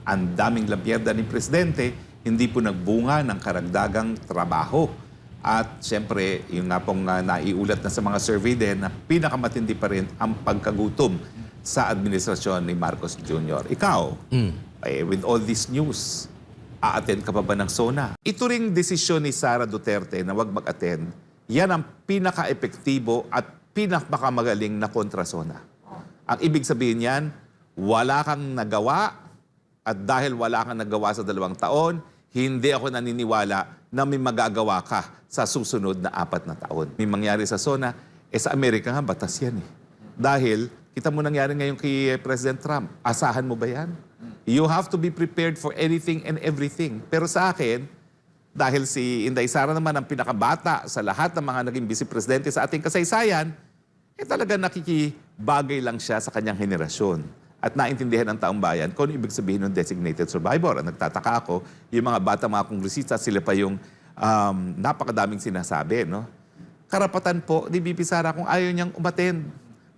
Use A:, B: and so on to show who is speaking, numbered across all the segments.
A: ang daming lapyerda ni Presidente, hindi po nagbunga ng karagdagang trabaho. At siyempre, yung nga pong naiulat na sa mga survey din na pinakamatindi pa rin ang pagkagutom sa administrasyon ni Marcos Jr. Ikaw, with all this news, a-attend ka pa ba ng SONA? Ito ring desisyon ni Sara Duterte na wag mag-attend, yan ang pinaka-epektibo at pinakamagaling na kontra SONA. Ang ibig sabihin yan, wala kang nagawa at dahil wala kang nagawa sa 2 taon, hindi ako naniniwala na may magagawa ka sa susunod na 4 na taon. May mangyari sa SONA, sa Amerika nga, batas yan eh. Dahil, kita mo nangyari ngayon kay President Trump, asahan mo ba yan? You have to be prepared for anything and everything. Pero sa akin, dahil si Inday Sara naman ang pinakabata sa lahat ng mga naging vice-presidente sa ating kasaysayan, talaga nakikibagay lang siya sa kanyang henerasyon. At naintindihan ng taong bayan kung ano ibig sabihin ng designated survivor. Ang nagtataka ako, yung mga bata, mga kongresista, sila pa yung napakadaming sinasabi. No? Karapatan po ni VP Sara kung ayaw niyang umattend.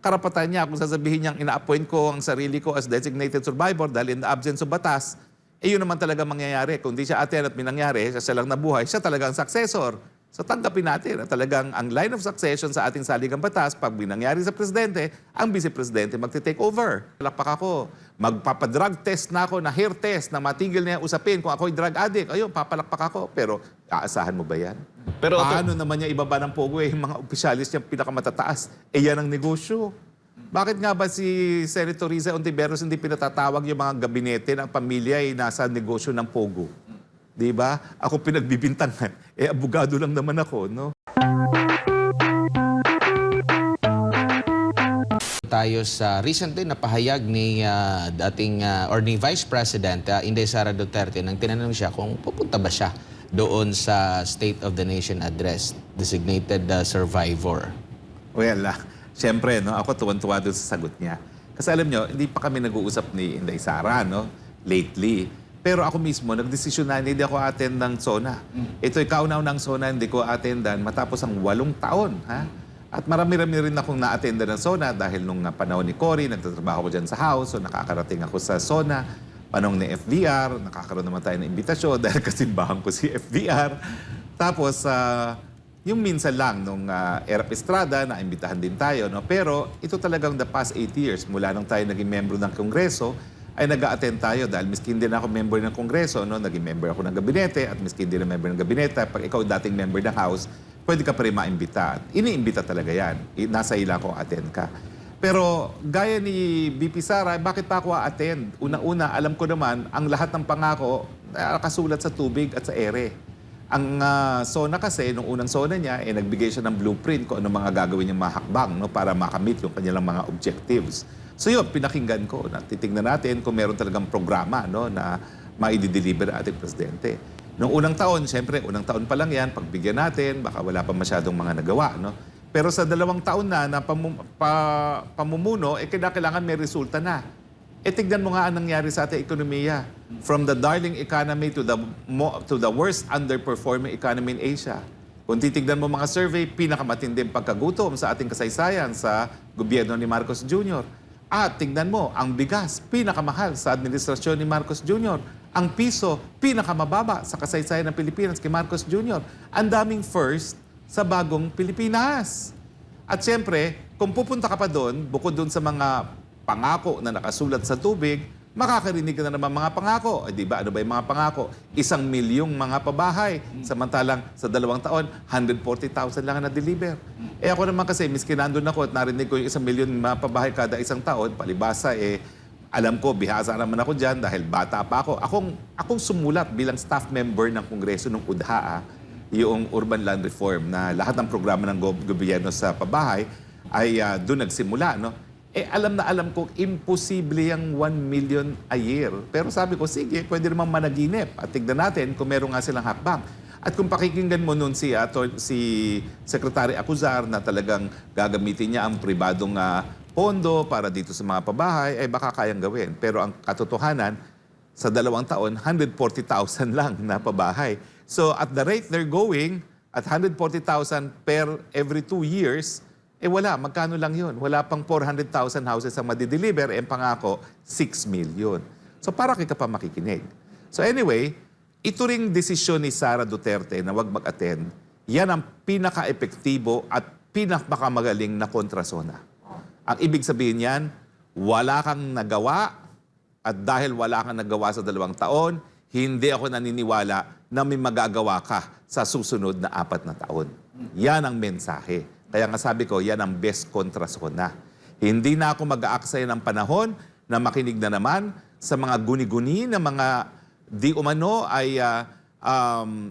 A: Karapatan niya kung sasabihin niyang ina-appoint ko ang sarili ko as designated survivor dahil in the absence of batas, yun naman talaga mangyayari. Kung di siya attend at may nangyari, siya lang nabuhay, siya talaga ang successor. So tanggapin natin na talagang ang line of succession sa ating saligang batas, pag binangyari sa presidente, ang vice-presidente magte-take over. Palakpak ako, magpapadrug test na ako, na hair test, na matigil niya usapin kung ako'y drug addict. Ayun, papalakpak ako. Pero aasahan mo ba yan?
B: Pero
A: paano naman niya ibaba ng pogo yung mga opisyalis niya pinakamatataas? Yan ang negosyo. Bakit nga ba si Senator Riza Ontiveros hindi pinatatawag yung mga gabinete ng pamilya ay nasa negosyo ng pogo? Di ba? Ako pinagbibintangan. Abogado lang naman ako, no?
B: Tayo sa recently napahayag ni dating or ni Vice President Inday Sara Duterte nang tinanong siya kung pupunta ba siya doon sa State of the Nation Address, designated survivor.
A: Well, siyempre, no, ako tuwan-tuwa doon sa sagot niya. Kasi alam nyo, hindi pa kami nag-uusap ni Inday Sara, no, lately. Pero ako mismo, nagdesisyon na hindi ako attend ng SONA. Ito'y kauna-unang SONA, hindi ko attendan matapos ang 8 taon. Ha? At marami-rami rin akong na-attendan ng SONA dahil nung panahon ni Cory, nagtatrabaho ko dyan sa House, so nakakarating ako sa SONA. Panahon ni FVR, nakakaroon naman tayo ng imbitasyon dahil kasimbahan ko si FVR. Tapos, yung minsan lang, nung Erap Estrada, naimbitahan din tayo. No? Pero ito talagang the past 8 years, mula nung tayo naging membro ng Kongreso, ay nag-a-attend tayo dahil miskin din ako member ng Kongreso, no? Naging member ako ng gabinete at miskin din na member ng gabinete. Pag ikaw dating member ng House, pwede ka pa rin maimbita. Iniimbita talaga yan. Nasa ila kung attend ka. Pero gaya ni VP Sara, bakit pa ako a-attend? Una-una, alam ko naman, ang lahat ng pangako nakasulat sa tubig at sa ere. Ang SONA kasi, nung unang SONA niya, nagbigay siya ng blueprint kung ano mga gagawin niyang mga hakbang, no? Para makamit yung kanilang mga objectives. So yun, pinakinggan ko na titignan natin kung meron talagang programa, no, na maidi-deliver ating presidente. Noong unang taon, siyempre, unang taon pa lang yan, pagbigyan natin, baka wala pa masyadong mga nagawa. No? Pero sa 2 taon na pamumuno, kailangan may resulta na. Tignan mo nga ang nangyari sa ating ekonomiya. From the darling economy to the worst underperforming economy in Asia. Kung titignan mo mga survey, pinakamatinding pagkagutom sa ating kasaysayan sa gobyerno ni Marcos Jr. At tingnan mo, ang bigas, pinakamahal sa administrasyon ni Marcos Jr. Ang piso, pinakamababa sa kasaysayan ng Pilipinas kay Marcos Jr. Ang daming first sa bagong Pilipinas. At siyempre, kung pupunta ka pa doon, bukod doon sa mga pangako na nakasulat sa tubig, makakarinig ka na naman mga pangako. Di ba? Ano ba yung mga pangako? 1 milyong mga pabahay. Samantalang sa 2 taon, 140,000 lang ang na-deliver. Ako naman kasi, miski nandun ako at narinig ko yung 1 milyon mga pabahay kada 1 taon, palibasa, alam ko, bihasa naman ako dyan dahil bata pa ako. Akong sumulat bilang staff member ng Kongreso ng UDHA, yung Urban Land Reform, na lahat ng programa ng gobyerno sa pabahay ay doon nagsimula, no? Alam na alam ko, imposible yung 1 million a year. Pero sabi ko, sige, pwede naman managinip. At tignan natin kung meron nga silang hakbang. At kung pakikinggan mo nun si Secretary Acuzar na talagang gagamitin niya ang pribadong pondo para dito sa mga pabahay, baka kayang gawin. Pero ang katotohanan, sa 2 taon, 140,000 lang na pabahay. So at the rate they're going, at 140,000 per every 2 years, wala. Magkano lang yun? Wala pang 400,000 houses ang madideliver, pangako, 6 million. So para ka pa makikinig. So anyway, ito ring desisyon ni Sara Duterte na wag mag-attend, yan ang pinaka-epektibo at pinakamagaling na kontrasona. Ang ibig sabihin yan, wala kang nagawa at dahil wala kang nagawa sa 2 taon, hindi ako naniniwala na may magagawa ka sa susunod na 4 na taon. Yan ang mensahe. Kaya nga sabi ko, yan ang best kontrasona. Hindi na ako mag-aaksaya ng panahon na makinig na naman sa mga guni-guni na mga di umano ay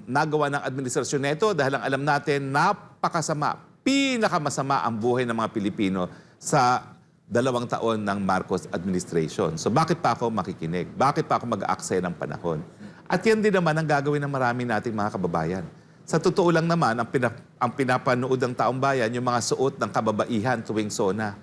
A: nagawa ng administrasyon nito dahil ang alam natin, napakasama, pinakamasama ang buhay ng mga Pilipino sa 2 taon ng Marcos administration. So bakit pa ako makikinig? Bakit pa ako mag-aaksaya ng panahon? At yan din naman ang gagawin ng marami nating mga kababayan. Sa totoo lang naman, ang pinapanood ng taong bayan, yung mga suot ng kababaihan tuwing SONA.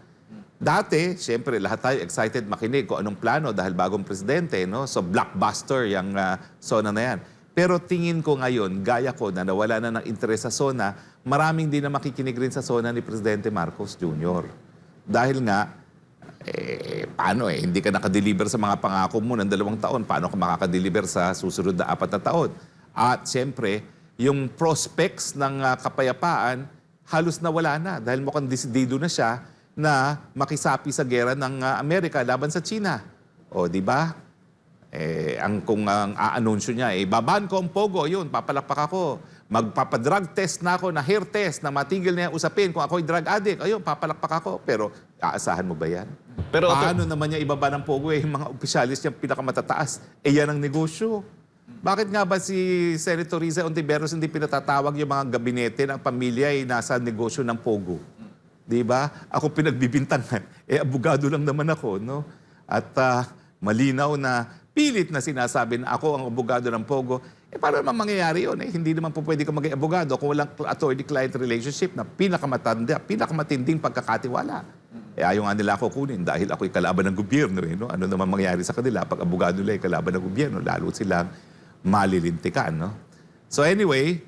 A: Dati, siyempre, lahat tayo excited makinig kung anong plano dahil bagong presidente, no? So blockbuster yung SONA na yan. Pero tingin ko ngayon, gaya ko na nawala na ng interes sa SONA, maraming din na makikinig rin sa SONA ni Presidente Marcos Jr. Dahil nga, paano hindi ka nakadeliver sa mga pangako mo ng 2 taon, paano ka makakadeliver sa susunod na 4 na taon? At siyempre, yung prospects ng kapayapaan, halos nawala na dahil mukhang desidido na siya na makisapi sa gera ng Amerika laban sa China. O, di ba? Kung ang aanunsyo niya, baban ko ang pogo, yun, papalakpak ako. Magpapadrug test na ako, na hair test, na matigil na yung usapin. Kung ako'y drug addict, ayun, papalakpak ako. Pero aasahan mo ba yan?
C: Pero,
A: paano naman niya ibaba ng pogo yung mga opisyalis niyang pinakamatataas? Yan ang negosyo. Bakit nga ba si Senator Riza Ontiveros hindi pinatatawag yung mga gabinete ng pamilya ay nasa negosyo ng pogo? Di ba? Ako pinagbibintangan. Abogado lang naman ako, no? At malinaw na pilit na sinasabi na ako ang abogado ng pogo. Paano naman mangyayari yun? Hindi naman po pwede ka maging abogado kung walang attorney-client relationship na pinakamatinding pagkakatiwala. Ayaw nga nila ako kunin dahil ako'y kalaban ng gobyerno. No? Ano naman mangyayari sa kanila pag abogado nila ay kalaban ng gobyerno? Lalo silang malilintikan. No? So anyway,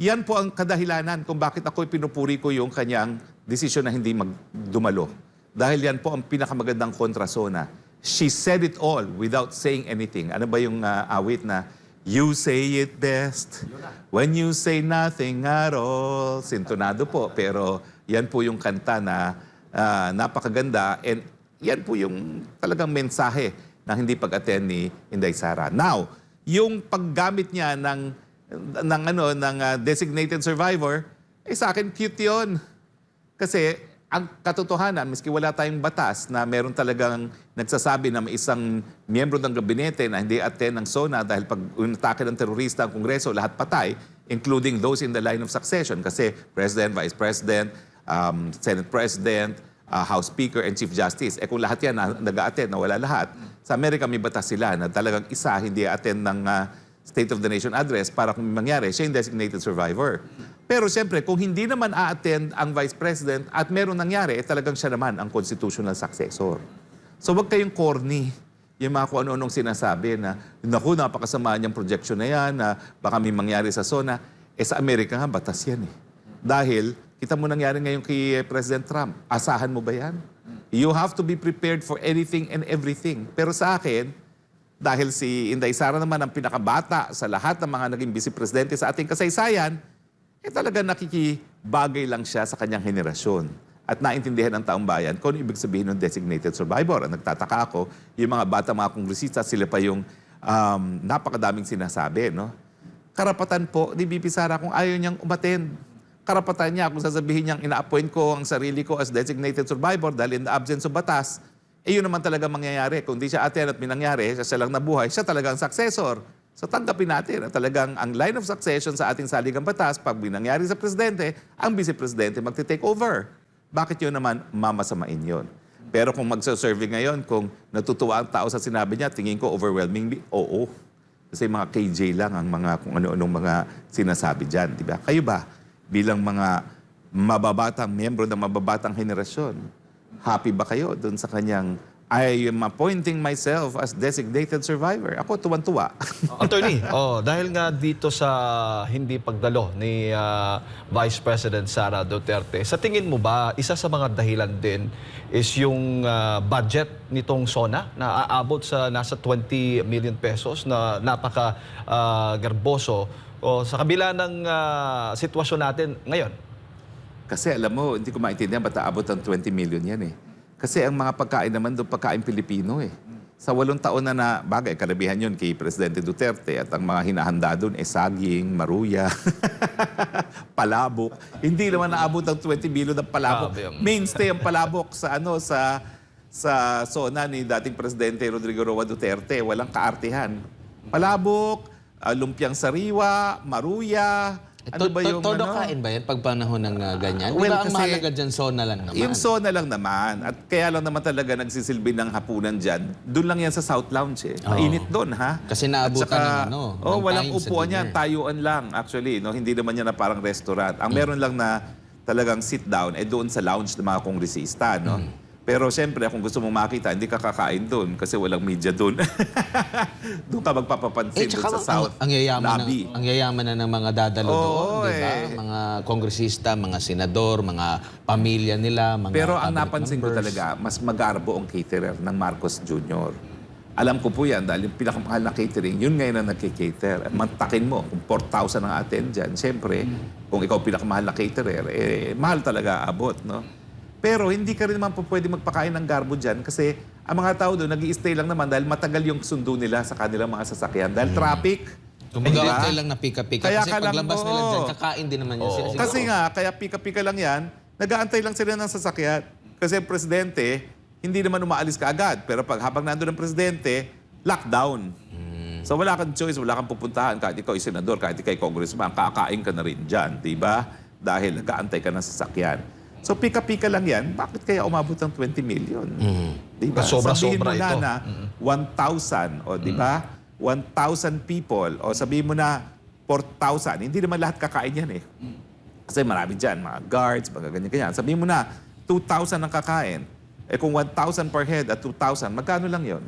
A: yan po ang kadahilanan kung bakit ako'y pinupuri ko yung kanyang desisyon na hindi magdumalo. Dahil yan po ang pinakamagandang kontrasona. She said it all without saying anything. Ano ba yung awit na, you say it best when you say nothing at all. Sintonado po, pero yan po yung kanta na napakaganda. And yan po yung talagang mensahe na hindi pag-attend ni Inday Sara. Now, yung paggamit niya ng designated survivor, sa akin cute yun. Kasi ang katotohanan, miski wala tayong batas na meron talagang nagsasabi na may isang miyembro ng gabinete na hindi attend ng SONA dahil pag inatake ng terorista ang Kongreso, lahat patay, including those in the line of succession. Kasi President, Vice President, Senate President, House Speaker, and Chief Justice. Kung lahat yan nag-a-attend, na wala lahat, sa Amerika may batas sila na talagang isa hindi attend ng State of the Nation address para kung mangyari, siya yung designated survivor. Pero siyempre, kung hindi naman a-attend ang Vice President at meron nangyari, talagang siya naman ang constitutional successor. So wag kayong corny yung mga kung ano-anong sinasabi na, naku, napakasama niyang projection na yan, na baka may mangyari sa SONA. Sa Amerika nga, batas yan eh. Dahil, kita mo nangyari ngayon kay President Trump. Asahan mo ba yan? You have to be prepared for anything and everything. Pero sa akin, dahil si Inday Sara naman ang pinakabata sa lahat ng mga naging vice-presidente sa ating kasaysayan, talaga nakikibagay lang siya sa kanyang henerasyon. At naintindihan ng taong bayan kung ano ibig sabihin ng designated survivor. Ang nagtataka ako, yung mga bata, mga kongresista, sila pa yung napakadaming sinasabi. No? Karapatan po ni BP Sara kung ayaw niyang umattend. Karapatan niya kung sasabihin niyang ina-appoint ko ang sarili ko as designated survivor dahil in the absence of batas, yun naman talaga mangyayari. Kung di siya attend at may nangyari, siya lang nabuhay, siya talagang successor. So tanggapin natin na talagang ang line of succession sa ating saligang batas, pag may nangyari sa presidente, ang vice-presidente magte-take over. Bakit yun naman mamasamain yun? Pero kung magsasurvey ngayon, kung natutuwa ang tao sa sinabi niya, tingin ko overwhelmingly, oo. Kasi mga KJ lang ang mga kung ano-anong mga sinasabi dyan. Di ba? Kayo ba? Bilang mga mababatang miyembro ng mababatang henerasyon, happy ba kayo doon sa kanyang I am appointing myself as designated survivor. Ako, tuwan-tuwa.
C: Attorney, dahil nga dito sa hindi pagdalo ni Vice President Sara Duterte, sa tingin mo ba, isa sa mga dahilan din is yung budget nitong SONA na aabot sa nasa 20 million pesos na napaka-garboso sa kabila ng sitwasyon natin ngayon?
A: Kasi alam mo, hindi ko maintindihan ba't aabot ng 20 million yan eh. Kasi ang mga pagkain naman doon, pagkain Pilipino eh. Sa 8 taon na bagay, karabihan yun kay Presidente Duterte at ang mga hinahanda doon eh saging, maruya, palabok. Hindi naman naabot ang 20 million ng palabok. Mainstay ang palabok sa SONA ni dating Presidente Rodrigo Roa Duterte. Walang kaartihan. Palabok, lumpiang sariwa, maruya. Ano ba yung
B: Todo
A: ano?
B: kain ba yan pag panahon ng ganyan?
A: Well,
B: Di ba ang
A: kasi
B: mahalaga dyan, SONA lang naman?
A: Yung SONA lang naman. At kaya lang naman talaga nagsisilbi ng hapunan dyan. Doon lang yan sa South Lounge eh. Mainit doon ha.
B: Kasi naabutan ng
A: walang
B: time sa
A: upuan
B: dinner.
A: yan. Tayuan lang actually. No? Hindi naman yan na parang restaurant. Ang meron lang na talagang sit down doon sa lounge ng mga kongresista. No? Pero siyempre, kung gusto mong makita, hindi ka kakain doon kasi walang media doon. Doon ka magpapapansin doon sa South
B: ang yayaman
A: Lobby.
B: ang yayaman na ng mga dadalo doon, di ba?
A: eh.
B: Mga kongresista, mga senador, mga pamilya nila, mga
A: Pero ang
B: cabinet
A: napansin ko
B: members.
A: talaga, mas magarbo ang caterer ng Marcos Jr. Alam ko po yan dahil yung pinakamahal na catering, yun ngayon ang nagkikater. Mantakin mo, kung 4,000 ang atin dyan, siyempre, kung ikaw pinakamahal na caterer, mahal talaga abot, no? Pero hindi ka rin naman po pwede magpakain ng garbo dyan kasi ang mga tao doon nag-i-stay lang naman dahil matagal yung sundo nila sa kanilang mga sasakyan. Dahil traffic.
B: Kumbaga,
A: Diba?
B: okay lang na pika-pika.
A: Kaya
B: Kasi
A: ka lang,
B: paglabas nila
A: oo.
B: dyan, kakain din naman yan sila. siguro.
A: Kasi nga, kaya pika-pika lang yan, nag-aantay lang sila ng sasakyan. Kasi ang presidente, hindi naman umaalis ka agad. Pero pag habang nandun ang presidente, lockdown. So wala kang choice, wala kang pupuntahan. Kahit ikaw ay senador, kahit ikaw ay congressman, kakain ka na rin dyan. Diba? Dahil nag-aantay ka ng sasakyan. So pika-pika lang yan, bakit kaya umabot ng 20 million? Diba? Sabihin mo
C: Sobra-sobra ito.
A: na 1,000, o diba? 1,000 people, o sabihin mo na 4,000, hindi naman lahat kakain yan eh. Kasi marami dyan, mga guards, mga ganyan-ganyan. Sabihin mo na 2,000 ang kakain. Eh kung 1,000 per head at 2,000, magkano lang yon?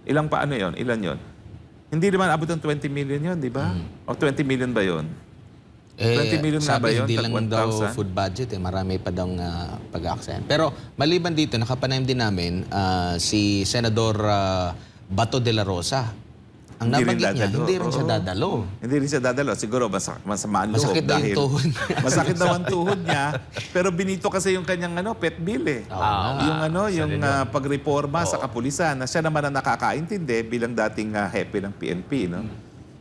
A: Ilang paano yon? Ilan yon? Hindi naman abot ng 20 million yon, di ba? O 20 million ba yon? 20 million nga ba
B: sabi,
A: yun?
B: hindi
A: Tag
B: lang daw
A: 1,000?
B: food budget eh. Marami pa daw pag-aaksayan. Pero maliban dito, nakapanayam din namin si Senador Bato de la Rosa. Ang
A: Hindi rin
B: nabanggit niya,
A: dadalo.
B: hindi rin siya
A: Oo.
B: dadalo.
A: Hindi rin siya dadalo. Siguro masama ang loob.
B: Masakit daw yung
A: dahil
B: tuhod niya.
A: Masakit daw ang tuhod niya. Pero binito kasi yung kanyang pet bill eh. Yung pagreforma sa kapulisan na siya naman ang nakakaintindi bilang dating hepe ng PNP. No?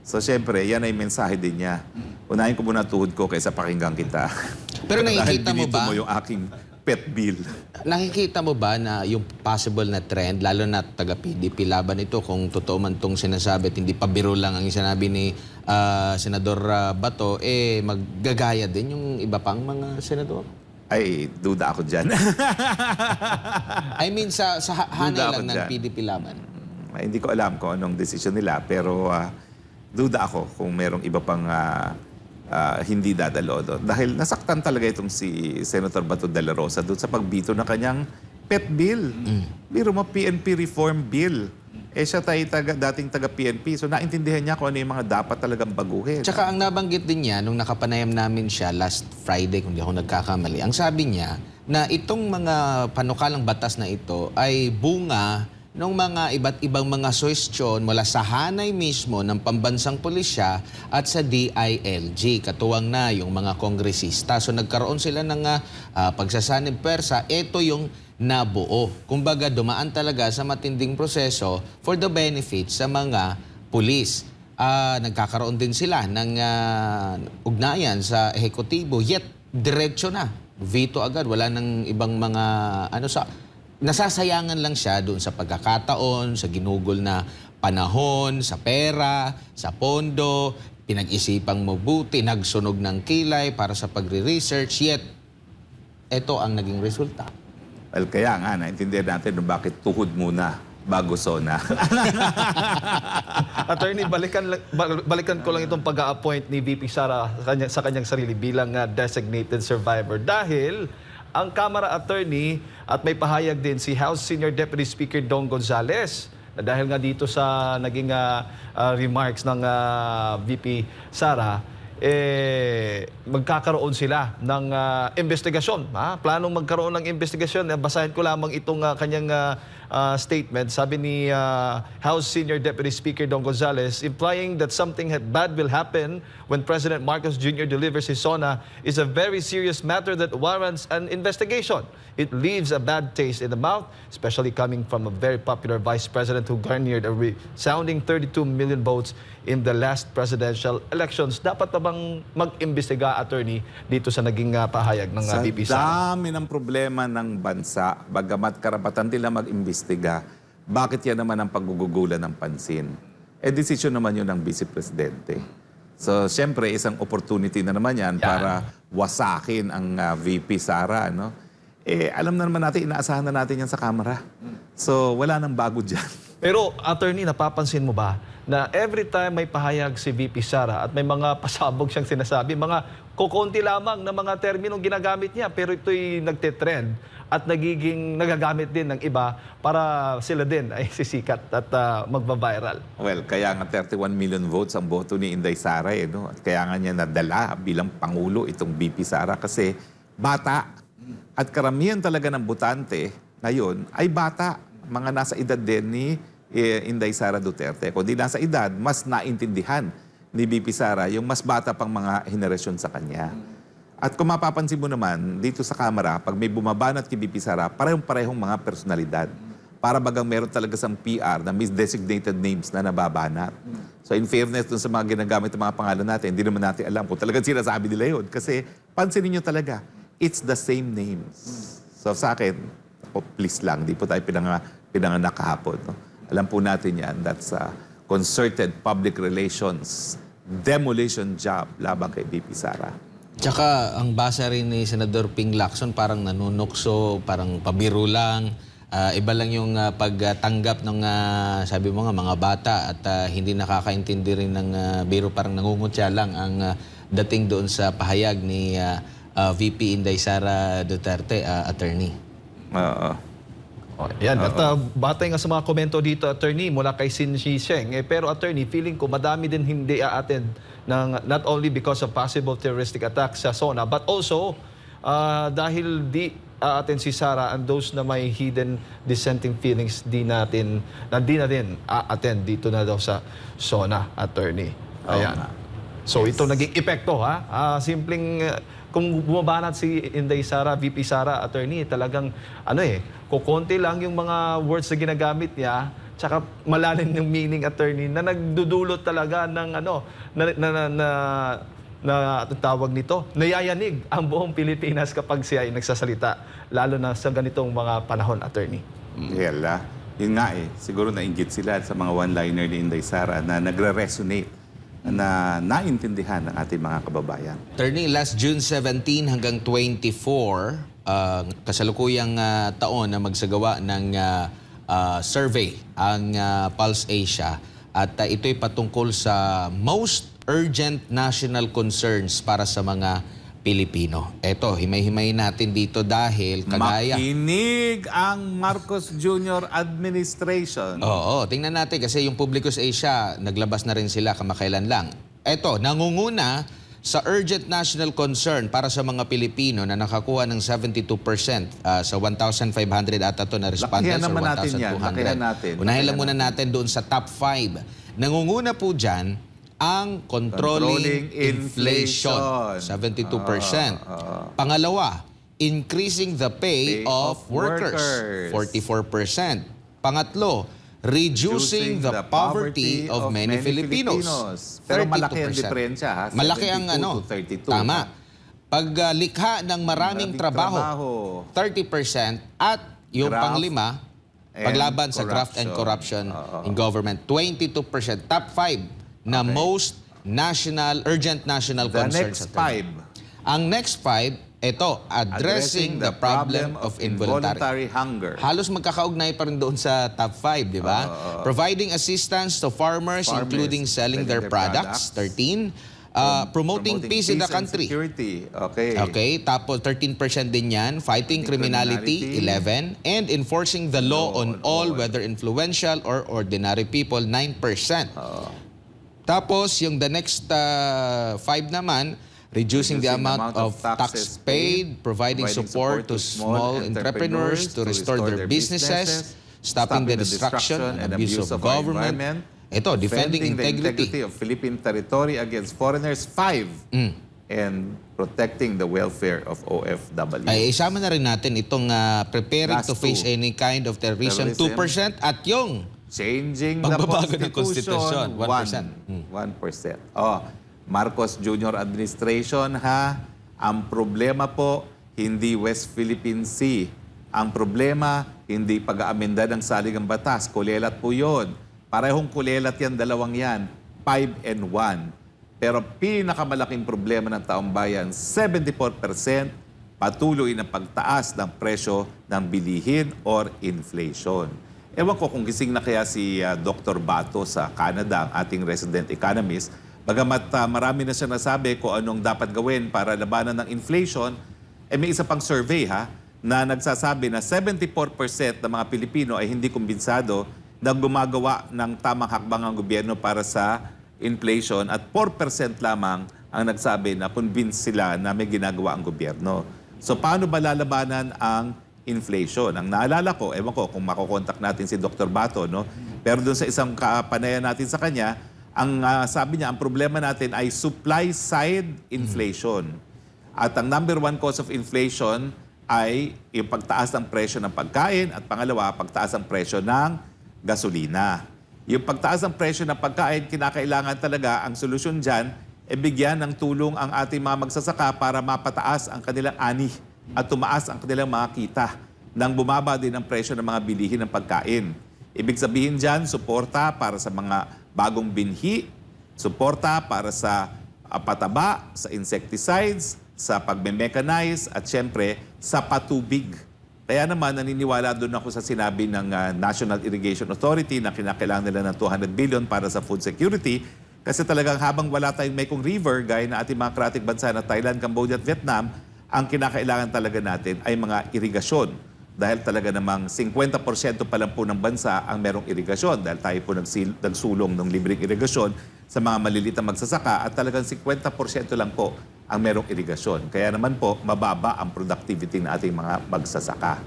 A: So siyempre, yan ay mensahe din niya. Unahin ko muna tuhod ko kaysa pakinggan kita.
B: Pero
A: Dahil
B: nakikita mo
A: binito
B: ba?
A: mo yung aking pet bill.
B: Nakikita mo ba na yung possible na trend, lalo na taga-PDP laban ito, kung totoo man itong sinasabi at hindi pa biro lang ang sinabi ni Senador Bato, maggagaya din yung iba pang mga senador?
A: Ay, duda ako dyan.
B: I mean, sa hanay
A: Duda ako
B: lang ng
A: dyan.
B: PDP laban.
A: Hindi ko alam kung anong desisyon nila, pero duda ako kung merong iba pang hindi dadalo doon. Dahil nasaktan talaga itong si Senator Bato de la Rosa doon sa pagbito ng kanyang pet bill. Biro mo, PNP reform bill. Siya dating taga-PNP, so naintindihan niya kung ano yung mga dapat talagang baguhin.
B: Tsaka ang nabanggit din niya, nung nakapanayam namin siya last Friday, kung di ako nagkakamali, ang sabi niya na itong mga panukalang batas na ito ay bunga ng mga iba't ibang mga suwestyon mula sa hanay mismo ng pambansang pulisya at sa DILG. Katuwang na yung mga kongresista. So nagkaroon sila ng pagsasanib persa. Ito yung nabuo. Kumbaga dumaan talaga sa matinding proseso for the benefit sa mga pulis. Nagkakaroon din sila ng ugnayan sa ehekutibo. Yet, diretso na. Veto agad. Wala nang ibang mga nasasayangan lang siya doon sa pagkakataon, sa ginugol na panahon, sa pera, sa pondo, pinag-isipang mabuti, nagsunog ng kilay para sa pagre-research, yet ito ang naging resulta.
A: Well, kaya nga, naintindihan natin kung bakit tuhod muna bago SONA.
C: Attorney, balikan ko lang itong pag-a-appoint ni VP Sara sa kanyang sarili bilang designated survivor dahil ang Kamara Attorney at may pahayag din si House Senior Deputy Speaker Don Gonzales na dahil nga dito sa naging remarks ng VP Sara, magkakaroon sila ng investigasyon. Planong magkaroon ng investigasyon. Basahin ko lamang itong kanyang statement. Sabi ni House Senior Deputy Speaker Don Gonzales, implying that something bad will happen when President Marcos Jr. delivers his SONA is a very serious matter that warrants an investigation. It leaves a bad taste in the mouth, especially coming from a very popular Vice President who garnered a resounding 32 million votes in the last presidential elections. Dapat pa bang mag-imbestiga, attorney, dito sa naging pahayag ng VP Sara?
A: Sa dami ng problema ng bansa, bagamat karapatan nila mag-imbestiga, bakit yan naman ang paggugugulan ng pansin? Desisyon naman yun ng Vice Presidente. So, siyempre, isang opportunity na naman yan para wasakin ang VP Sara, no? Alam na naman natin, inaasahan na natin yan sa Kamara. So, wala nang bago dyan.
C: Pero, attorney, napapansin mo ba na every time may pahayag si VP Sara at may mga pasabog siyang sinasabi, mga kukunti lamang na mga terminong ginagamit niya, pero ito'y nagtitrend at nagagamit din ng iba para sila din ay sisikat at magbabiral.
A: Well, kaya nga 31 million votes ang boto ni Inday Sara, no? At kaya nga niya nadala bilang Pangulo itong VP Sara kasi bata. At karamihan talaga ng botante ngayon ay bata. Mga nasa edad din ni Inday Sara Duterte. Kung di nasa edad, mas naintindihan ni VP Sara yung mas bata pang mga henerasyon sa kanya. At kung mapapansin mo naman, dito sa Kamara, pag may bumabanat kay VP Sara, parehong-parehong mga personalidad. Para bagang meron talaga sa PR na misdesignated names na nababanat. So in fairness dun sa mga ginagamit ng mga pangalan natin, hindi naman natin alam kung talagang sinasabi nila yun. Kasi pansinin nyo talaga, it's the same names. So sa akin, please lang, di po tayo pinanganak kahapon. No? Alam po natin yan, that's a concerted public relations demolition job laban kay VP Sara.
B: Tsaka ang basa rin ni Senador Ping Lacson parang nanunukso, parang pabiro lang. Iba lang yung pagtanggap ng sabi mo nga mga bata at hindi nakakaintindi rin ng biro, parang nangungutya lang ang dating doon sa pahayag ni VP Inday Sara Duterte, attorney.
C: Yan. At batay nga sa mga komento dito, attorney, mula kay Sin Shisheng. Pero attorney, feeling ko madami din hindi a-attend ng, not only because of possible terroristic attacks sa SONA, but also dahil di a-attend si Sara and those na may hidden dissenting feelings, di na din a-attend dito na daw sa SONA, attorney. Ayan. So ito naging epekto, ha? Simpleng kung bumabanat si Inday Sara, VP Sara, attorney, talagang kukonti lang yung mga words na ginagamit niya, tsaka malalim yung meaning, attorney, na nagdudulot talaga ng tawag nito, nayayanig ang buong Pilipinas kapag siya ay nagsasalita, lalo na sa ganitong mga panahon, attorney.
A: Hela, yun nga siguro nainggit sila sa mga one-liner ni Inday Sara na nagre-resonate na naintindihan ng ating mga kababayan.
B: Attorney, last June 17 hanggang 24, kasalukuyang taon na magsagawa ng survey ang Pulse Asia at ito'y patungkol sa most urgent national concerns para sa mga Pilipino. Eto, himay-himay natin dito dahil kagaya...
A: Makinig ang Marcos Jr. administration.
B: Oo, tingnan natin kasi yung Publicus Asia, naglabas na rin sila kamakailan lang. Eto, nangunguna sa urgent national concern para sa mga Pilipino na nakakuha ng 72% sa 1,500 ata to na respondents or 1,200. Unahin lang muna natin doon sa top 5. Nangunguna po dyan ang controlling inflation, 72%. Pangalawa, increasing the pay of workers, 44%. Pangatlo, reducing the poverty of many Filipinos,
A: Pero malaki
B: 32%.
A: ang diferensya, ha?
B: Malaki ang
A: 72 to 32.
B: Tama. Paglikha ng maraming trabaho, 30%. At yung
A: Graft
B: panglima,
A: and
B: paglaban sa graft and corruption in government, 22%. Top 5 na most urgent national
A: The
B: concerns.
A: next 5.
B: Ang next 5, ito, addressing the problem of involuntary
A: hunger.
B: Halos magkakaugnay pa rin doon sa top 5, di ba? Providing assistance to farmers including selling their products, 13. promoting peace in the
A: and
B: country.
A: security. Okay.
B: Okay, tapos 13% din yan, fighting criminality, 11, and enforcing the law on all, whether influential or ordinary people, 9%. Tapos, yung the next 5 naman, reducing the amount of taxes paid, providing support to small entrepreneurs to restore their businesses, stopping the destruction and abuse of government. Ito, defending
A: the
B: integrity.
A: of Philippine territory against foreigners, 5. And protecting the welfare of OFW.
B: Ay, isama na rin natin itong preparing
A: Last
B: to face
A: 2.
B: any kind of terrorism, 2%, at yung
A: Changing
B: pagbabago
A: the
B: ng Constitution, 1%.
A: 1%. Oh, Marcos Jr. administration ha, ang problema po hindi West Philippine Sea. Ang problema hindi pag-aamenda ng saligang batas. Kulelat po 'yon. Parehong kulelat yan, dalawang yan. 5 and 1. Pero pinakamalaking problema ng taong bayan, 74% patuloy na pagtaas ng presyo ng bilihin or inflation. Ewan ko kung gising na kaya si Dr. Bato sa Canada, ang ating resident economist. Bagamat marami na siya nasabi kung anong dapat gawin para labanan ng inflation, may isa pang survey na nagsasabi na 74% ng mga Pilipino ay hindi kumbinsado na gumagawa ng tamang hakbang ang gobyerno para sa inflation at 4% lamang ang nagsabi na convinced sila na may ginagawa ang gobyerno. So paano ba lalabanan ang inflation? Ang naalala ko, ewan ko kung makokontak natin si Dr. Bato, no? Pero doon sa isang kapanayan natin sa kanya, ang sabi niya, ang problema natin ay supply side inflation. At ang number 1 cause of inflation ay yung pagtaas ng presyo ng pagkain at pangalawa, pagtaas ng presyo ng gasolina. Yung pagtaas ng presyo ng pagkain, kinakailangan talaga ang solusyon dyan, bigyan ng tulong ang ating mga magsasaka para mapataas ang kanilang ani at tumaas ang kanilang mga kita nang bumaba din ang presyo ng mga bilihin ng pagkain. Ibig sabihin dyan, suporta para sa mga bagong binhi, suporta para sa pataba, sa insecticides, sa pagme-mechanize at syempre sa patubig. Kaya naman, naniniwala doon ako sa sinabi ng National Irrigation Authority na kinakailangan nila ng 200 billion para sa food security kasi talagang habang wala tayong Mekong River, gaya na ating mga kratik bansa na Thailand, Cambodia at Vietnam, ang kinakailangan talaga natin ay mga irigasyon. Dahil talaga namang 50% pa lang po ng bansa ang merong irigasyon dahil tayo po nagsulong ng libreng irigasyon sa mga maliliit na magsasaka at talagang 50% lang po ang merong irigasyon. Kaya naman po, mababa ang productivity ng ating mga magsasaka.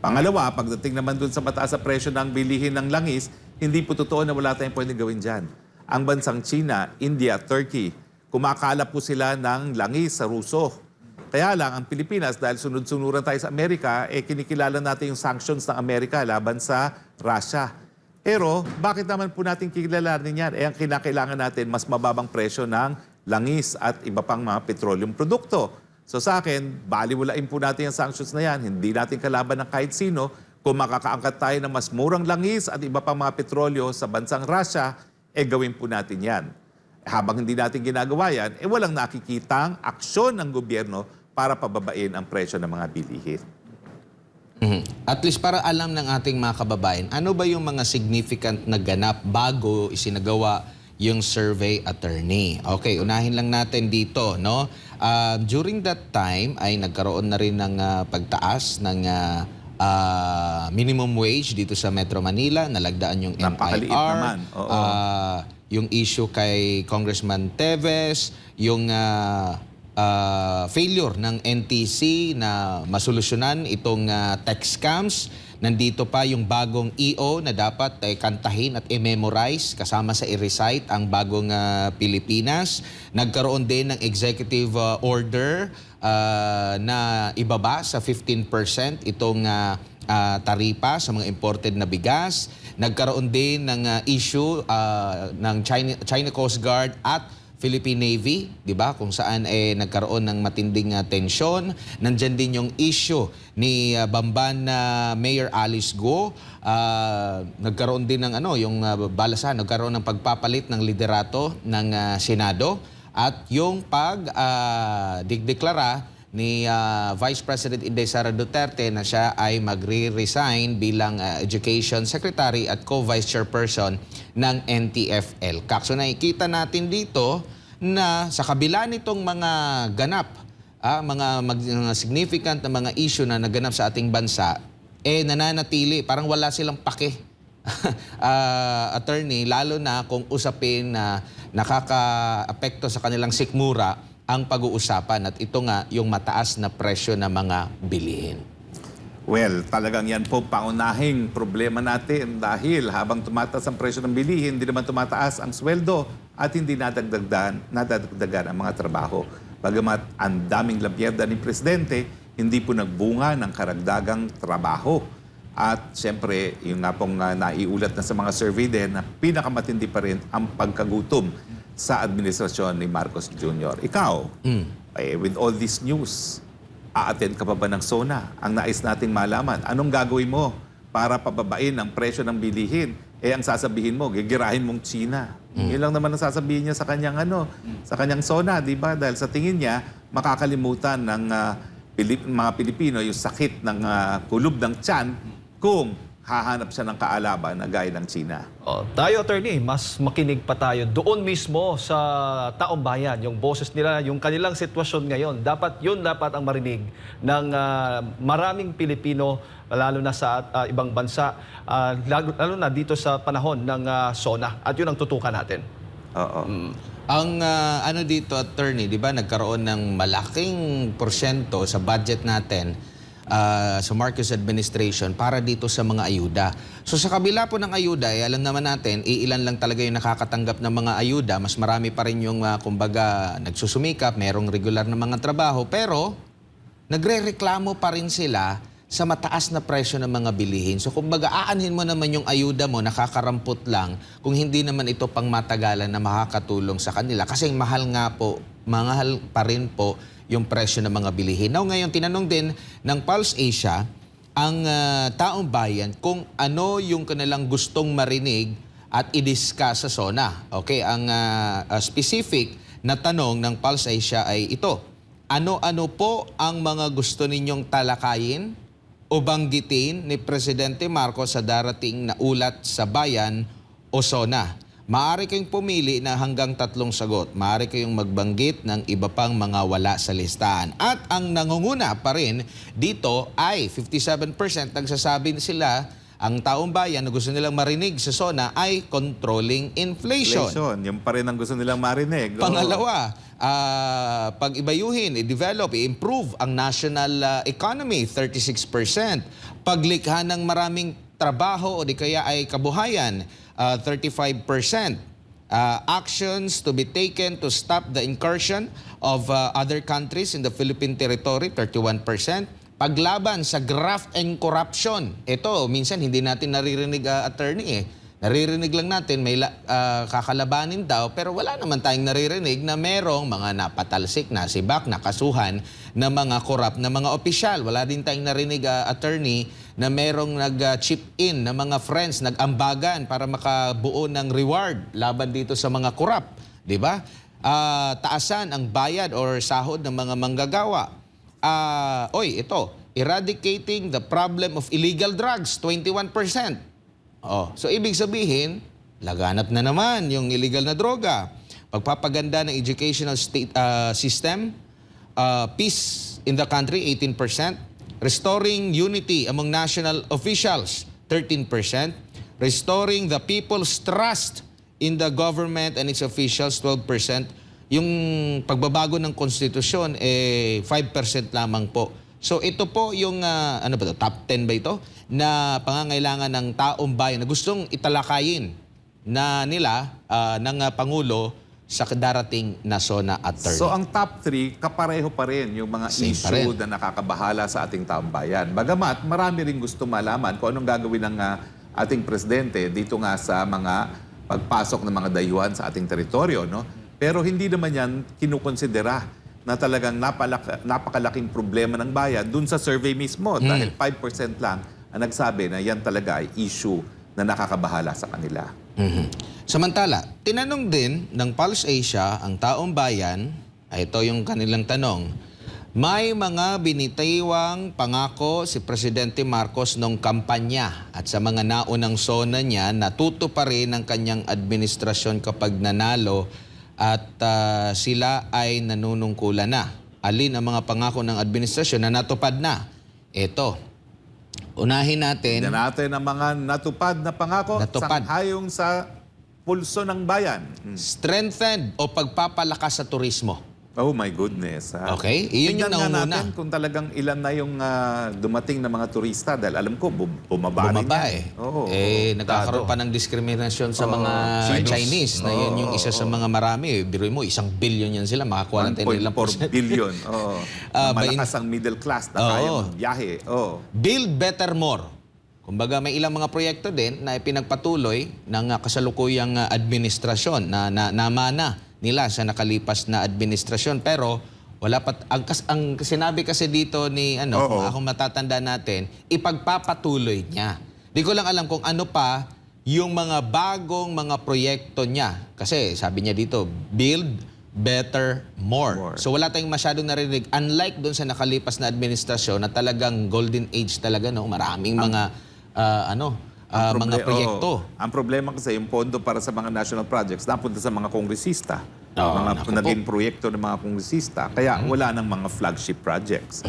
A: Pangalawa, pagdating naman dun sa mataas sa presyo ng bilihin ng langis, hindi po totoo na wala tayong pwedeng gawin dyan. Ang bansang China, India, Turkey, kumakala po sila ng langis sa Ruso. Kaya lang, ang Pilipinas, dahil sunod-sunuran tayo sa Amerika, kinikilala natin yung sanctions ng Amerika laban sa Russia. Pero, bakit naman po natin kikilalanin yan? Ang kinakailangan natin, mas mababang presyo ng langis at iba pang mga petroleum produkto. So sa akin, baliwalain po natin yung sanctions na yan. Hindi natin kalaban ng kahit sino. Kung makakaangkat tayo ng mas murang langis at iba pang mga petrolyo sa bansang Russia, gawin po natin yan. Habang hindi natin ginagawa yan, walang nakikitang aksyon ng gobyerno para pababain ang presyo ng mga bilihin.
B: At least para alam ng ating mga kababayan, ano ba yung mga significant na ganap bago isinagawa yung survey attorney. Okay, unahin lang natin dito, no? During that time ay nagkaroon na rin ng pagtaas ng minimum wage dito sa Metro Manila, nalagdaan yung
A: Napakaliit
B: NIR,
A: naman. Oo.
B: yung issue kay Congressman Teves, yung failure ng NTC na masolusyonan itong tax scams. Nandito pa yung bagong EO na dapat kantahin at i-memorize kasama sa i-recite ang bagong Pilipinas. Nagkaroon din ng executive order na ibaba sa 15% itong taripa sa mga imported na bigas. Nagkaroon din ng issue ng China Coast Guard at Philippine Navy, di ba? Kung saan nagkaroon ng matinding tensyon. Nandyan din yung issue ni Bamban Mayor Alice Go. Nagkaroon din ng yung balasahan, nagkaroon ng pagpapalit ng liderato ng Senado at yung pagdeklara ni Vice President Inday Sara Duterte na siya ay magre-resign bilang Education Secretary at Co-Vice Chairperson ng NTF-ELCAC. So nakikita natin dito na sa kabila nitong mga ganap, mga significant na mga issue na naganap sa ating bansa, nananatili, parang wala silang pake. Attorney, lalo na kung usapin na nakaka-apekto sa kanilang sikmura ang pag-uusapan at ito nga yung mataas na presyo ng mga bilihin.
A: Well, talagang yan po paunahing problema natin dahil habang tumataas ang presyo ng bilihin, hindi naman tumataas ang sweldo at hindi nadadagdagan ang mga trabaho. Bagamat ang daming labyerda ni Presidente, hindi po nagbunga ng karagdagang trabaho. At siyempre, yung nga pong naiulat na sa mga survey din na pinakamatindi pa rin ang pagkagutom sa administrasyon ni Marcos Jr. Ikaw, with all this news, a-attend ka pa ba ng SONA? Ang nais nating malaman, anong gagawin mo para pababain ang presyo ng bilihin? Ang sasabihin mo, gigirahin mong China. Yun lang naman ang sasabihin niya sa kanyang, sa kanyang SONA, di ba? Dahil sa tingin niya, makakalimutan ng mga Pilipino yung sakit ng kulob ng tiyan kung hahanap siya ng kaalaban na gaya ng China.
C: Tayo, attorney, mas makinig pa tayo doon mismo sa taong bayan, yung boses nila, yung kanilang sitwasyon ngayon. Dapat ang marinig ng maraming Pilipino, lalo na sa ibang bansa, lalo na dito sa panahon ng SONA. At yun ang tutukan natin.
A: Oo.
B: Ang dito, attorney, di ba, nagkaroon ng malaking porsyento sa budget natin sa Marcos administration para dito sa mga ayuda. So sa kabila po ng ayuda, alam naman natin, iilan lang talaga yung nakakatanggap ng mga ayuda. Mas marami pa rin yung, kumbaga, nagsusumikap, merong regular na mga trabaho, pero nagre-reklamo pa rin sila sa mataas na presyo ng mga bilihin. So kumbaga, aanhin mo naman yung ayuda mo, nakakarampot lang, kung hindi naman ito pang matagalan na makakatulong sa kanila. Kasi mahal pa rin po yung presyo ng mga bilihin. Now, ngayon, tinanong din ng Pulse Asia ang taong bayan kung ano yung kanilang gustong marinig at i-discuss sa SONA. Okay, ang specific na tanong ng Pulse Asia ay ito. Ano-ano po ang mga gusto ninyong talakayin o banggitin ni Presidente Marcos sa darating na ulat sa bayan o SONA? Maaari kayong pumili na hanggang 3 sagot. Maaari kayong magbanggit ng iba pang mga wala sa listahan. At ang nangunguna pa rin dito ay 57% nagsasabi sila, ang taong bayan na gusto nilang marinig sa SONA ay controlling inflation.
A: Yung pa rin ang gusto nilang marinig.
B: Pangalawa, pag-ibayuhin, i-develop, i-improve ang national economy, 36%. Paglikha ng maraming trabaho o di kaya ay kabuhayan, 35%. Actions to be taken to stop the incursion of other countries in the Philippine territory, 31%. Paglaban sa graft and corruption, ito, minsan hindi natin naririnig, attorney Naririnig lang natin, may kakalabanin daw, pero wala naman tayong naririnig na merong mga napatalsik, nasibak, nakasuhan na mga korap na mga opisyal. Wala din tayong narinig, attorney, na merong nag-chip in na mga friends, nag-ambagan para makabuo ng reward laban dito sa mga korap. Diba? Taasan ang bayad or sahod ng mga manggagawa. Ito, eradicating the problem of illegal drugs, 21%. So ibig sabihin, laganap na naman yung illegal na droga. Pagpapaganda ng educational system, peace in the country, 18%. Restoring unity among national officials, 13%. Restoring the people's trust in the government and its officials, 12%. Yung pagbabago ng konstitusyon, 5% lamang po. So ito po yung, top 10 ba ito? Na pangangailangan ng taong bayan na gustong italakayin na nila ng Pangulo sa darating na SONA attorney.
A: So ang top 3, kapareho pa rin yung mga issue na nakakabahala sa ating taong bayan. Bagamat marami rin gusto malaman kung anong gagawin ng ating presidente dito nga sa mga pagpasok ng mga dayuhan sa ating teritoryo. No? Pero hindi naman yan kinukonsidera na talagang napakalaking problema ng bayan dun sa survey mismo. Dahil 5% lang ang nagsabi na yan talaga ay issue na nakakabahala sa kanila.
B: Samantala, tinanong din ng Pulse Asia ang taong bayan, ito yung kanilang tanong, may mga binitiwang pangako si Presidente Marcos nung kampanya at sa mga naunang SONA niya, natuto pa rin ang kanyang administrasyon kapag nanalo at sila ay nanunungkulan na. Alin ang mga pangako ng administrasyon na natupad na? Ito, unahin natin.
A: Tignan natin ang mga natupad na pangako
B: Natupad.
A: sanghayong sa pulso ng bayan.
B: Strengthened o pagpapalakas sa turismo.
A: Oh my goodness.
B: Okay? Iyon yung
A: Tingnan nga
B: nangunguna.
A: natin kung talagang ilan na yung dumating na mga turista dahil alam ko bumaba rin
B: Bumaba
A: yan.
B: eh.
A: Oo.
B: Nagkakaroon pa ng diskriminasyon sa mga Chinese na yun yung isa sa mga marami. Biruin mo, 1 billion yan sila. Makakuha natin ilang
A: 1.4 billion. Oo. Malakas ang middle class na kaya
B: Oo.
A: magbiyahe. Oo.
B: Build Better More. Kumbaga may ilang mga proyekto din na ipinagpatuloy ng kasalukuyang administrasyon na namana nila sa nakalipas na administrasyon. Pero wala pa ang sinabi kasi dito ni kung akong matatanda natin, ipagpapatuloy niya. Di ko lang alam kung ano pa yung mga bagong mga proyekto niya. Kasi sabi niya dito, build better more. So wala tayong masyadong narinig. Unlike doon sa nakalipas na administrasyon na talagang golden age talaga, no? Maraming mga mga proyekto.
A: Ang problema kasi yung pondo para sa mga national projects napunta sa mga kongresista.
B: Oo,
A: Mga
B: naku
A: naging proyekto ng mga kongresista. Kaya wala nang mga flagship projects.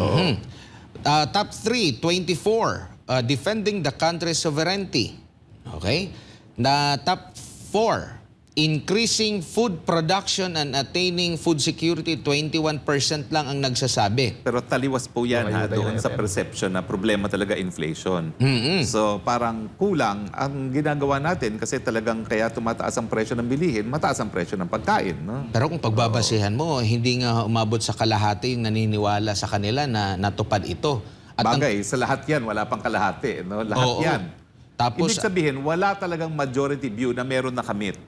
B: Top 3, 24, defending the country's sovereignty. Okay? Top 4, increasing food production and attaining food security. 21% lang ang nagsasabi.
A: Pero taliwas po yan doon sa perception na problema talaga inflation. So parang kulang ang ginagawa natin kasi talagang kaya tumataas ang presyo ng bilihin, mataas ang presyo ng pagkain. No?
B: Pero kung pagbabasihan mo, hindi nga umabot sa kalahati yung naniniwala sa kanila na natupad ito. At
A: Bagay, sa lahat yan, wala pang kalahati. No? Lahat
B: Oo.
A: yan.
B: Tapos,
A: Ibig sabihin, wala talagang majority view na meron na kamit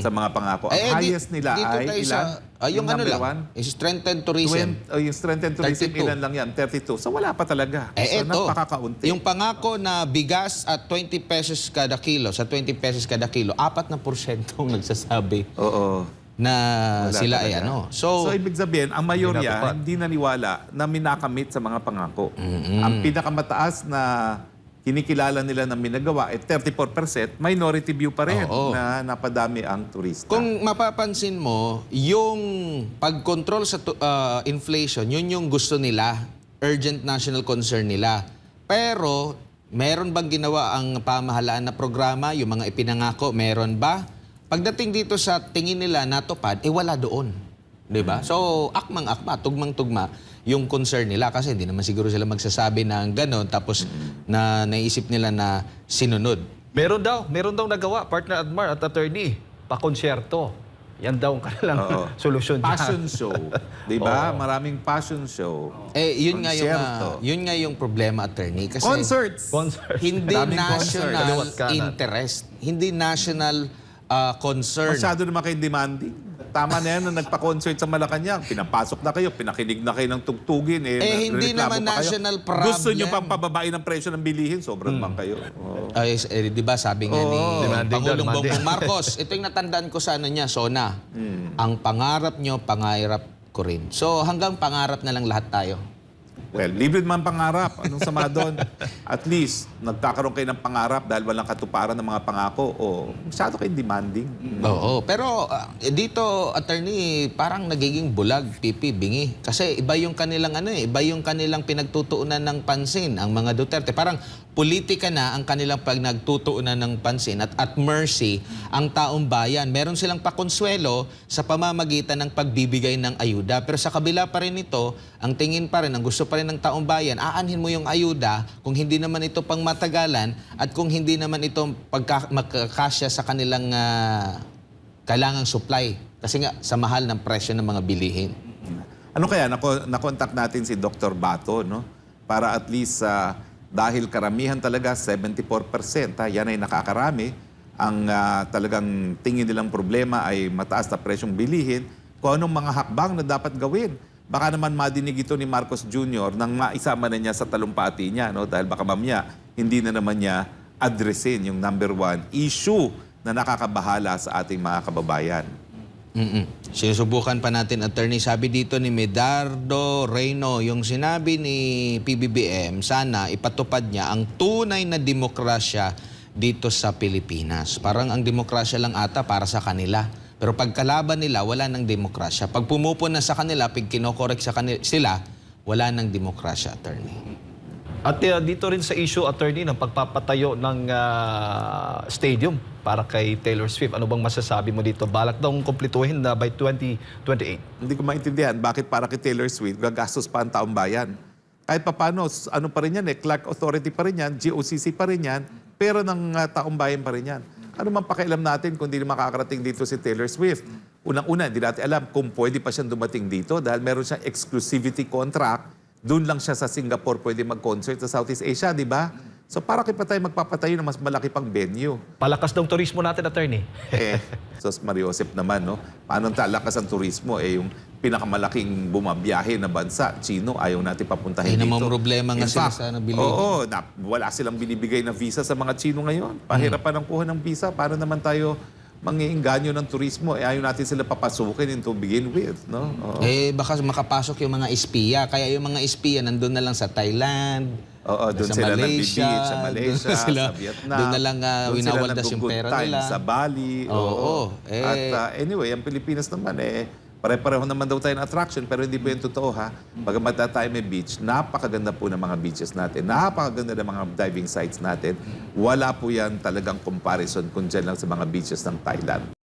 A: sa mga pangako. Ang highest nila
B: dito
A: ay
B: tayo
A: ilan?
B: yung ano
A: number
B: lang,
A: one?
B: is strengthened tourism.
A: Yung strength and tourism,
B: 32.
A: ilan lang yan? 32. So wala pa talaga. So
B: Eto,
A: napakakaunti.
B: yung pangako na bigas at 20 pesos kada kilo, sa 20 pesos kada kilo, 4% ang nagsasabi
A: Oo.
B: na
A: Wala
B: sila ay
A: talaga.
B: So,
A: ibig sabihin, ang mayorya
C: natupad.
A: hindi naniwala na minakamit sa mga pangako. Ang pinakamataas na kinikilala nila na minagawa ay 34%, minority view pa rin
B: Oo.
A: na napadami ang turista.
B: kung mapapansin mo, yung pagkontrol sa inflation, yun yung gusto nila, urgent national concern nila. Pero, meron bang ginawa ang pamahalaan na programa, yung mga ipinangako, meron ba? Pagdating dito sa tingin nila natupad, wala doon. 'Di ba? So, akmang-akma, tugmang-tugma yung concern nila kasi hindi naman siguro sila magsasabi ng gano'n tapos na naisip nila na sinunod.
C: Meron daw nagawa, partner Admar at attorney, pa-konsyerto. Yan daw ang kanilang solusyon dyan.
A: Passion show. Di ba? Maraming passion show.
B: Yun nga
A: Konsyerto.
B: yun nga yung problema, attorney, kasi
A: Concerts.
C: Concert.
B: hindi
A: Daming
B: national
A: concert.
C: Kaliwat kanan.
B: interest, hindi national concern.
A: Masyado naman kayo demanding. Tama na yan nung nagpa-concert sa Malacanang. Pinapasok na kayo, pinakinig na kayo ng tugtugin.
B: Hindi
A: nagreklamo
B: naman
A: pa kayo.
B: national problem.
A: Gusto nyo pang pababain ng presyo ng bilihin, sobrang bang kayo. Oo.
B: Di ba sabi nga ni
C: Demanding
B: Pangulong
C: daw, demanding.
B: Bongbong Marcos, ito yung natandaan ko sa niya, Sona. Ang pangarap nyo, pangarap ko rin. So hanggang pangarap na lang lahat tayo.
A: Well, libre man pangarap. Anong sama doon? At least, nagkakaroon kayo ng pangarap dahil walang katuparan ng mga pangako. O, masyado kayong demanding.
B: Oo, pero dito, attorney, parang nagiging bulag, pipi, bingi. Kasi iba yung kanilang iba yung kanilang pinagtutuunan ng pansin, ang mga Duterte. Parang politika na ang kanilang nagtutuunan ng pansin at mercy ang taong bayan. Meron silang pakonsuelo sa pamamagitan ng pagbibigay ng ayuda. Pero sa kabila pa rin ito, ang tingin pa rin, ang gusto pa rin ng taong bayan, aanhin mo yung ayuda kung hindi naman ito pang matagalan at kung hindi naman ito magkakasya sa kanilang kailangang supply. Kasi nga, sa mahal ng presyo ng mga bilihin.
A: Ano kaya, nakontak natin si Dr. Bato, no? Para at least, dahil karamihan talaga, 74%, yan ay nakakarami, ang talagang tingin nilang problema ay mataas na presyong bilihin, kung anong mga hakbang na dapat gawin. Baka naman madinig ito ni Marcos Jr. nang maisama na niya sa talumpati niya, no? Dahil baka mamaya, hindi na naman niya addressin yung number 1 issue na nakakabahala sa ating mga kababayan.
B: Sinusubukan pa natin, attorney. Sabi dito ni Medardo Reyno, yung sinabi ni PBBM, sana ipatupad niya ang tunay na demokrasya dito sa Pilipinas. Parang ang demokrasya lang ata para sa kanila. Pero pag kalaban nila, wala nang demokrasya. Pag pumupuna sa kanila, pag kinokorek sa kanila, sila, wala nang demokrasya, attorney.
C: At dito rin sa issue, attorney, ng pagpapatayo ng stadium para kay Taylor Swift. Ano bang masasabi mo dito? Balak daw kumpletuhin na by 2028.
A: Hindi ko maintindihan bakit para kay Taylor Swift gagastos pa ang taong bayan. Kahit papano, ano pa rin yan Clark Authority pa rin yan, GOCC pa rin yan, pero ng taong bayan pa rin yan. Ano man pakialam natin kung hindi makakarating dito si Taylor Swift? Unang-una, hindi natin alam kung pwede pa siyang dumating dito dahil meron siyang exclusivity contract. Doon lang siya sa Singapore pwede mag-concert sa Southeast Asia, di ba? So para pa tayo magpapatayo ng mas malaki pang venue.
C: Palakas ng turismo natin, attorney.
A: Sos Mariosep naman, no? Paano talakas ang turismo? Yung pinakamalaking bumabiyahe na bansa, Chino, ayaw natin papuntahin dito.
B: namang problema nga
A: In
B: sila
A: fact,
B: sa nabili.
A: Oo, wala silang binibigay na visa sa mga Chino ngayon. Pahirapan ang kuha ng visa. Paano naman tayo mangiinganyo ng turismo? Ayaw natin sila papasukin to begin with, no? Oo.
B: Baka makapasok yung mga espiya. Kaya yung mga espiya nandun na lang sa Thailand,
A: Oo, doon
B: sa
A: sila
B: Malaysia,
A: nagbi-beach, sa Malaysia,
B: doon sila-
A: sa Vietnam.
B: doon na lang,
A: Doon
B: winawaldas
A: sila
B: yung
A: nag-good
B: pera
A: time
B: nila.
A: Sa Bali.
B: Oo.
A: At anyway, ang Pilipinas naman pare-pareho naman daw tayo ng attraction pero hindi po yung totoo ha. Bagamat tayo may beach, napakaganda po ng mga beaches natin. Napakaganda ng mga diving sites natin. Wala po yan talagang comparison kung dyan lang sa mga beaches ng Thailand.